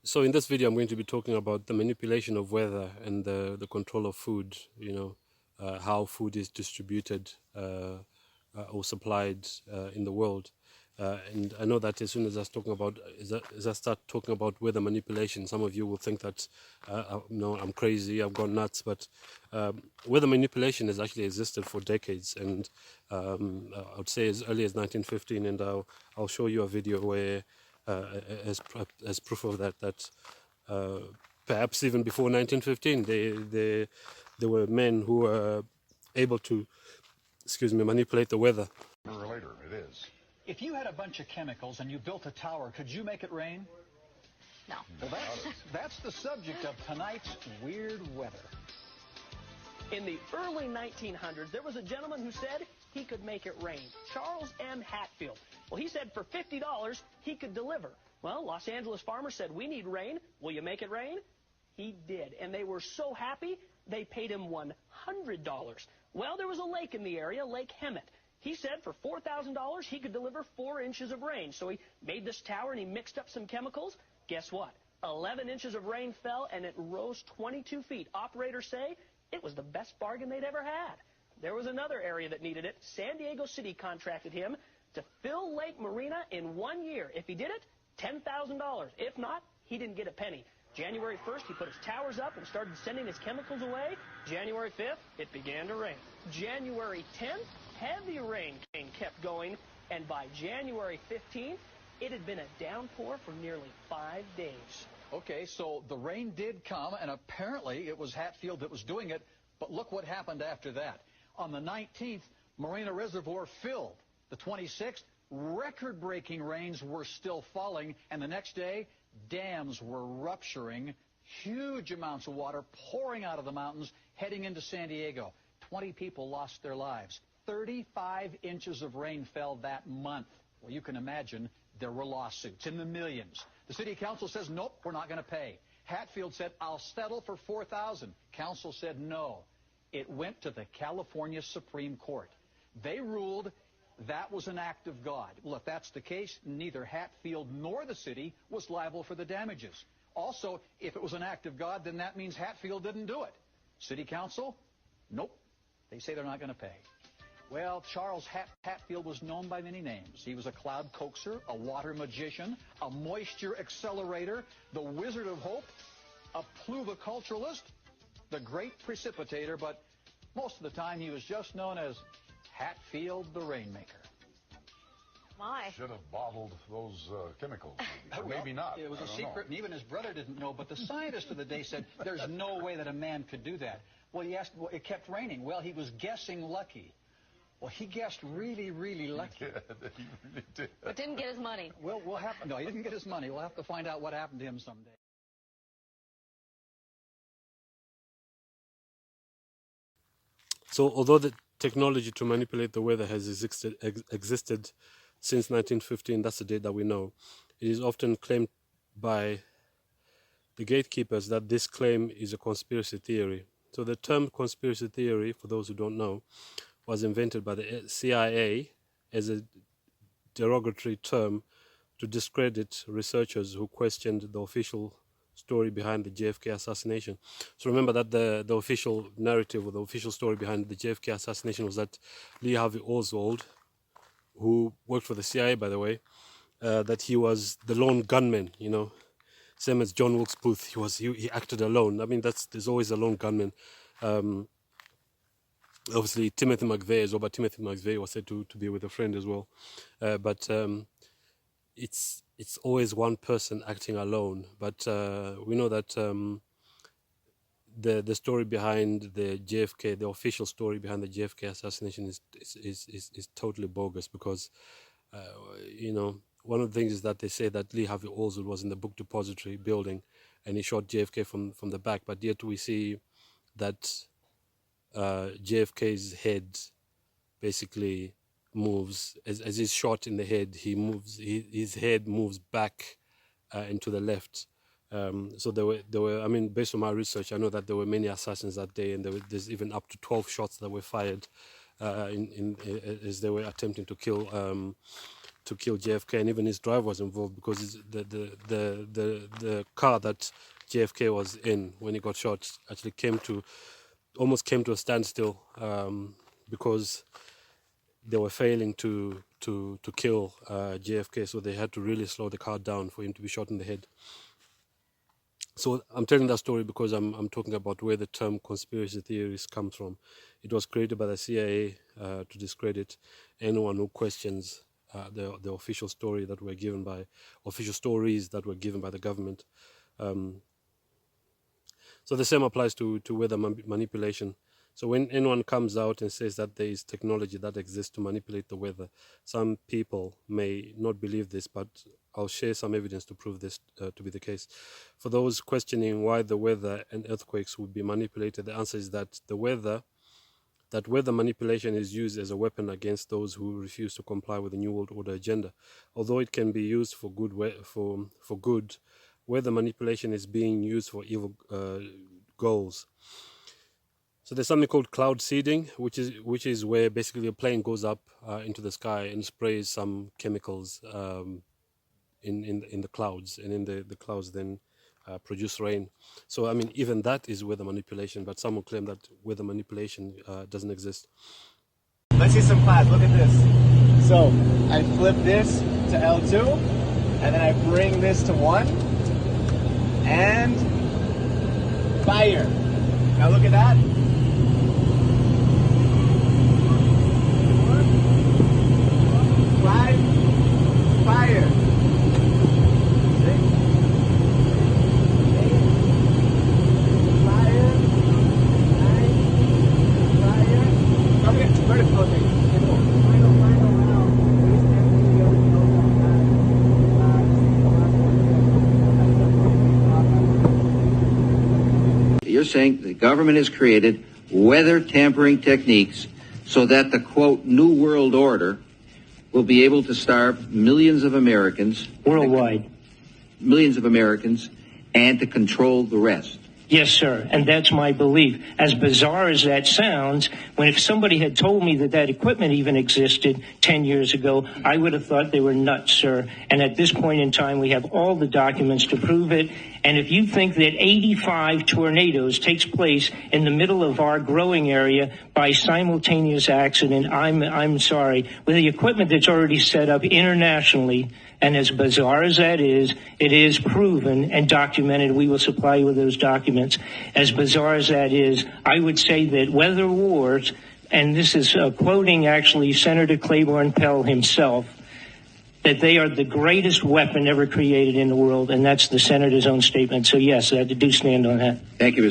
So in this video, I'm going to be talking about the manipulation of weather and the control of food. How food is distributed or supplied in the world. And I know that as soon as I start talking about weather manipulation, some of you will think that no, I'm crazy, I've gone nuts. But weather manipulation has actually existed for decades, and I would say as early as 1915. And I'll show you a video where as proof of that perhaps even before 1915 there were men who were able to, manipulate the weather. Sooner or later, it is. If you had a bunch of chemicals and you built a tower, could you make it rain? No. Well, that's the subject of tonight's weird weather. In the early 1900s, there was a gentleman who said he could make it rain. Charles M. Hatfield. Well, he said for $50, he could deliver. Well, Los Angeles farmers said, we need rain. Will you make it rain? He did. And they were so happy, they paid him $100. Well, there was a lake in the area, Lake Hemet. He said for $4,000, he could deliver 4 inches of rain. So he made this tower and he mixed up some chemicals. Guess what? 11 inches of rain fell and it rose 22 feet. Operators say it was the best bargain they'd ever had. There was another area that needed it. San Diego City contracted him to fill Lake Marina in 1 year. If he did it, $10,000. If not, he didn't get a penny. January 1st, he put his towers up and started sending his chemicals away. January 5th, it began to rain. January 10th, heavy rain kept going. And by January 15th, it had been a downpour for nearly 5 days. Okay, so the rain did come, and apparently it was Hatfield that was doing it, but look what happened after that. On the 19th, Marina Reservoir filled. The 26th, record-breaking rains were still falling, and the next day, dams were rupturing, huge amounts of water pouring out of the mountains, heading into San Diego. 20 people lost their lives. 35 inches of rain fell that month. Well, you can imagine there were lawsuits in the millions. The city council says, nope, we're not going to pay. Hatfield said, I'll settle for $4,000. Council said no. It went to the California Supreme Court. They ruled that was an act of God. Well, if that's the case, neither Hatfield nor the city was liable for the damages. Also, if it was an act of God, then that means Hatfield didn't do it. City council? Nope. They say they're not going to pay. Well, Charles Hatfield was known by many names. He was a cloud coaxer, a water magician, a moisture accelerator, the Wizard of Hope, a pluviculturalist, the great precipitator, but most of the time he was just known as Hatfield the Rainmaker. My. Should have bottled those chemicals. Or Well, maybe not. It was I a don't secret, know. and even his brother didn't know, but the scientist of the day said there's no way that a man could do that. Well, he asked, well, it kept raining. Well, he was guessing lucky. Well, he guessed really, really lucky. Yeah, he really did. But didn't get his money. Well, no, he didn't get his money. We'll have to find out what happened to him someday. So although the technology to manipulate the weather has existed since 1915, that's the date that we know, it is often claimed by the gatekeepers that this claim is a conspiracy theory. So the term conspiracy theory, for those who don't know, was invented by the CIA as a derogatory term to discredit researchers who questioned the official story behind the JFK assassination. So remember that the official narrative or the official story behind the JFK assassination was that Lee Harvey Oswald, who worked for the CIA, by the way, that he was the lone gunman, same as John Wilkes Booth. He acted alone. I mean, there's always a lone gunman. Obviously, Timothy McVeigh as well, but Timothy McVeigh was said to be with a friend as well. But it's always one person acting alone. But we know that the story behind the JFK, the official story behind the JFK assassination is totally bogus because, one of the things is that they say that Lee Harvey Oswald was in the book depository building and he shot JFK from the back, but yet we see that JFK's head basically moves as he's shot in the head. His head moves back into the left. So there were. I mean, based on my research, I know that there were many assassins that day, and there's even up to 12 shots that were fired as they were attempting to kill to kill JFK, and even his driver was involved because the car that JFK was in when he got shot actually almost came to a standstill because they were failing to kill JFK, so they had to really slow the car down for him to be shot in the head. So I'm telling that story because I'm talking about where the term conspiracy theories comes from. It was created by the CIA to discredit anyone who questions the official story that were given by official stories that were given by the government. So the same applies to weather manipulation. So when anyone comes out and says that there is technology that exists to manipulate the weather, some people may not believe this, but I'll share some evidence to prove this to be the case. For those questioning why the weather and earthquakes would be manipulated, the answer is that weather manipulation is used as a weapon against those who refuse to comply with the New World Order agenda. Although it can be used for good, weather manipulation is being used for evil goals. So there's something called cloud seeding, which is where basically a plane goes up into the sky and sprays some chemicals in the clouds, and in the clouds then produce rain. So I mean, even that is weather manipulation, but some will claim that weather manipulation doesn't exist. Let's see some clouds. Look at this. So I flip this to L2, and then I bring this to 1, and fire. Now look at that. Fire. You're saying the government has created weather tampering techniques so that the, quote, New World Order will be able to starve millions of Americans. Worldwide. Millions of Americans, and to control the rest. Yes, sir, and that's my belief. As bizarre as that sounds, if somebody had told me that equipment even existed 10 years ago, I would have thought they were nuts, sir. And at this point in time, we have all the documents to prove it. And if you think that 85 tornadoes takes place in the middle of our growing area by simultaneous accident, I'm sorry. With the equipment that's already set up internationally, and as bizarre as that is, it is proven and documented. We will supply you with those documents. As bizarre as that is, I would say that weather wars, and this is quoting actually Senator Claiborne Pell himself, that they are the greatest weapon ever created in the world, and that's the senator's own statement. So yes, I do stand on that. Thank you, Mr.